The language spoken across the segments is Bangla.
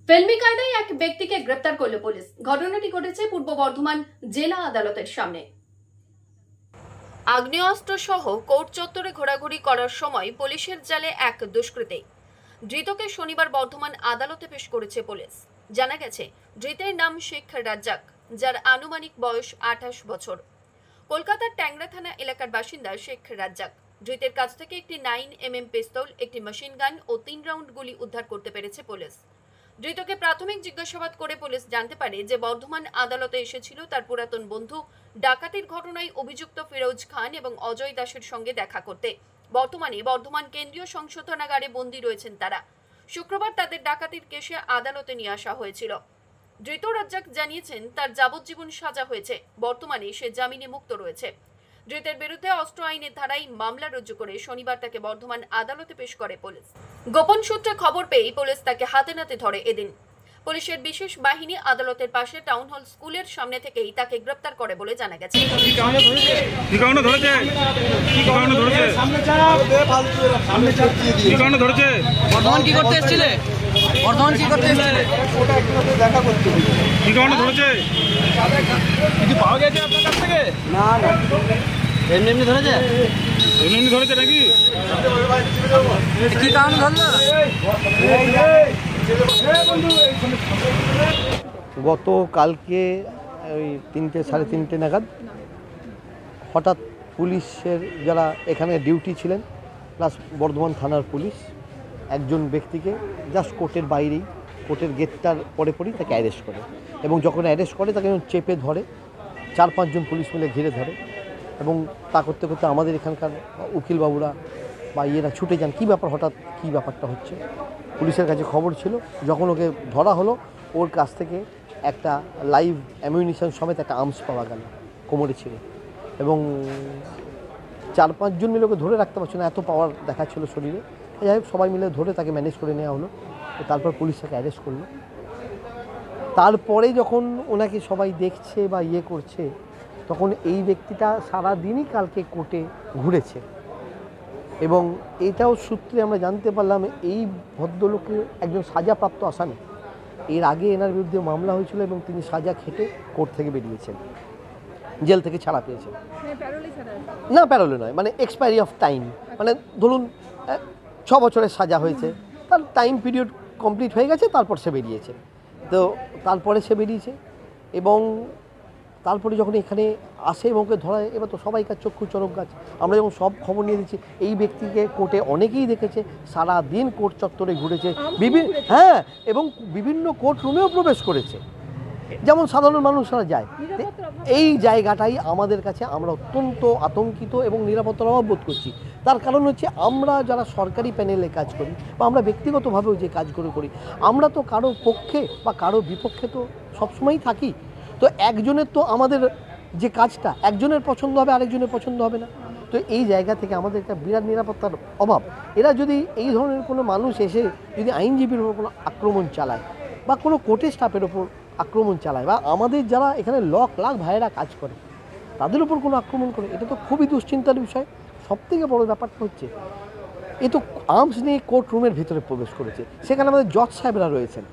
ফিল্মি কায়দায় এক ব্যক্তিকে গ্রেপ্তার করল পুলিশ। ঘটনাটি ঘটেছে পূর্ব বর্ধমান জেলা আদালতের সামনে। আগ্নেয়াস্ত্র সহ কোর্ট চত্বরে ঘোরাঘুরি করার সময় পুলিশের জালে এক দুষ্কৃতী। ধৃতকে শনিবার বর্ধমান আদালতে পেশ করেছে পুলিশ। জানা গেছে, ধৃতের নাম শেখ রাজ্জাক, যার আনুমানিক বয়স 28 বছর। কলকাতার ট্যাংরা থানা এলাকার বাসিন্দা শেখ রাজ্জাক ধৃতের কাছ থেকে একটি 9mm পিস্তল, একটি মেশিন গান ও 3 রাউন্ড গুলি উদ্ধার করতে পেরেছে পুলিশ। ধৃতকে প্রাথমিক জিজ্ঞাসাবাদ করে পুলিশ জানতে পারে যে বর্ধমান আদালতে এসেছিল তার পুরাতন বন্ধু ডাকাতির ঘটনায় অভিযুক্ত ফিরোজ খান এবং অজয় দাসের সঙ্গে দেখা করতে। বর্তমানে বর্ধমান কেন্দ্রীয় সংশোধনাগারে বন্দী রয়েছেন তারা। শুক্রবার তাদের ডাকাতির কেসে আদালতে নিয়ে আসা হয়েছিল। ধৃত রাজ্জাক জানিয়েছেন তার যাবজ্জীবন সাজা হয়েছে, বর্তমানে সে জামিনে মুক্ত রয়েছে। ধৃতের বিরুদ্ধে অস্ত্র আইনের ধারায় মামলা রুজু করে শনিবার তাকে বর্ধমান আদালতে পেশ করে পুলিশ। গোপন সূত্রে খবর পেয়ে পুলিশ তাকে হাতে নাতে ধরে এদিন। পুলিশের বিশেষ বাহিনী আদালতের পাশে টাউন হল স্কুলের সামনে থেকেই তাকে গ্রেপ্তার করে বলে জানা গেছে। বর্ধমান কি করতে এসেছিলে? বর্ধমান কি করতে এসেছিলে? দেখা করতে। কি কারণে ধরেছে? কিছু পাওয়া গেছে আপনার কাছ থেকে? না না, এমনি ধরেছে। এমনি ধরেছে নাকি? কি কারণে ধরলো? গতকালকে ওই 3টে সাড়ে 3টে নাগাদ হঠাৎ পুলিশের যারা এখানে ডিউটি ছিলেন প্লাস বর্ধমান থানার পুলিশ একজন ব্যক্তিকে জাস্ট কোর্টের বাইরেই, কোর্টের গেটটার পরেই তাকে অ্যারেস্ট করে, এবং যখন অ্যারেস্ট করে তাকে চেপে ধরে, 4-5 জন পুলিশ মিলে ঘিরে ধরে, এবং তা করতে করতে আমাদের এখানকার উকিলবাবুরা বা ইয়েরা ছুটে যান। কী ব্যাপার, হঠাৎ কী ব্যাপারটা হচ্ছে। পুলিশের কাছে খবর ছিল, যখন ওকে ধরা হলো ওর কাছ থেকে একটা লাইভ অ্যামিউনিশন সমেত একটা আর্মস পাওয়া গেল কোমরে ছিল, এবং 4-5 জন মিলে ওকে ধরে রাখতে পারছিল না, এত পাওয়ার দেখাচ্ছিল শরীরে। যাই হোক, সবাই মিলে ধরে তাকে ম্যানেজ করে নেওয়া হলো। তারপর পুলিশ তাকে অ্যারেস্ট করলো। তারপরে যখন ওনাকে সবাই দেখছে বা ইয়ে করছে, তখন এই ব্যক্তিটা সারাদিনই কালকে কোর্টে ঘুরেছে, এবং এটাও সূত্রে আমরা জানতে পারলাম এই ভদ্রলোকের একজন সাজাপ্রাপ্ত আসামি। এর আগে এনার বিরুদ্ধে মামলা হয়েছিল এবং তিনি সাজা খেটে কোর্ট থেকে বেরিয়েছেন, জেল থেকে ছাড়া পেয়েছেন। না, প্যারোলে নয়, মানে এক্সপায়ারি অফ টাইম, মানে ধরুন 6 বছরের সাজা হয়েছে, তার টাইম পিরিয়ড কমপ্লিট হয়ে গেছে, তারপর সে বেরিয়েছে। তো তারপরে সে বেরিয়েছে, এবং তারপরে যখন এখানে আসে এবং ওকে ধরা, এবার তো সবাইকার চক্ষু চরক গাছ। আমরা যখন সব খবর নিয়ে দিচ্ছি, এই ব্যক্তিকে কোর্টে অনেকেই দেখেছে, সারাদিন কোর্ট চত্বরে ঘুরেছে, হ্যাঁ, এবং বিভিন্ন কোর্ট রুমেও প্রবেশ করেছে, যেমন সাধারণ মানুষরা যায়। এই জায়গাটাই আমাদের কাছে, আমরা অত্যন্ত আতঙ্কিত এবং নিরাপত্তার অভাব বোধ করছি। তার কারণ হচ্ছে, আমরা যারা সরকারি প্যানেলে কাজ করি বা আমরা ব্যক্তিগতভাবেও যে কাজগুলো করি, আমরা তো কারো পক্ষে বা কারো বিপক্ষে তো সবসময়ই থাকি। তো একজনের তো আমাদের যে কাজটা একজনের পছন্দ হবে, আরেকজনের পছন্দ হবে না। তো এই জায়গা থেকে আমাদের একটা বিরাট নিরাপত্তার অভাব। এরা যদি এই ধরনের কোনো মানুষ এসে যদি আইনজীবীর উপর কোনো আক্রমণ চালায় বা কোনো কোর্টের স্টাফের ওপর আক্রমণ চালায়, বা আমাদের যারা এখানে লাখ ভাইয়েরা কাজ করে তাদের উপর কোনো আক্রমণ করে, এটা তো খুবই দুশ্চিন্তার বিষয়। সবথেকে বড় ব্যাপারটা হচ্ছে, এ তো আর্মস নিয়ে কোর্ট রুমের ভিতরে প্রবেশ করেছে, সেখানে আমাদের জজ সাহেবরা রয়েছেন,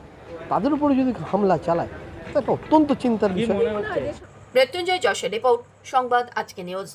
তাদের উপরে যদি হামলা চালায়, এটা অত্যন্ত চিন্তার বিষয়। মৃত্যুঞ্জয় যশের রিপোর্ট, সংবাদ আজকে নিউজ।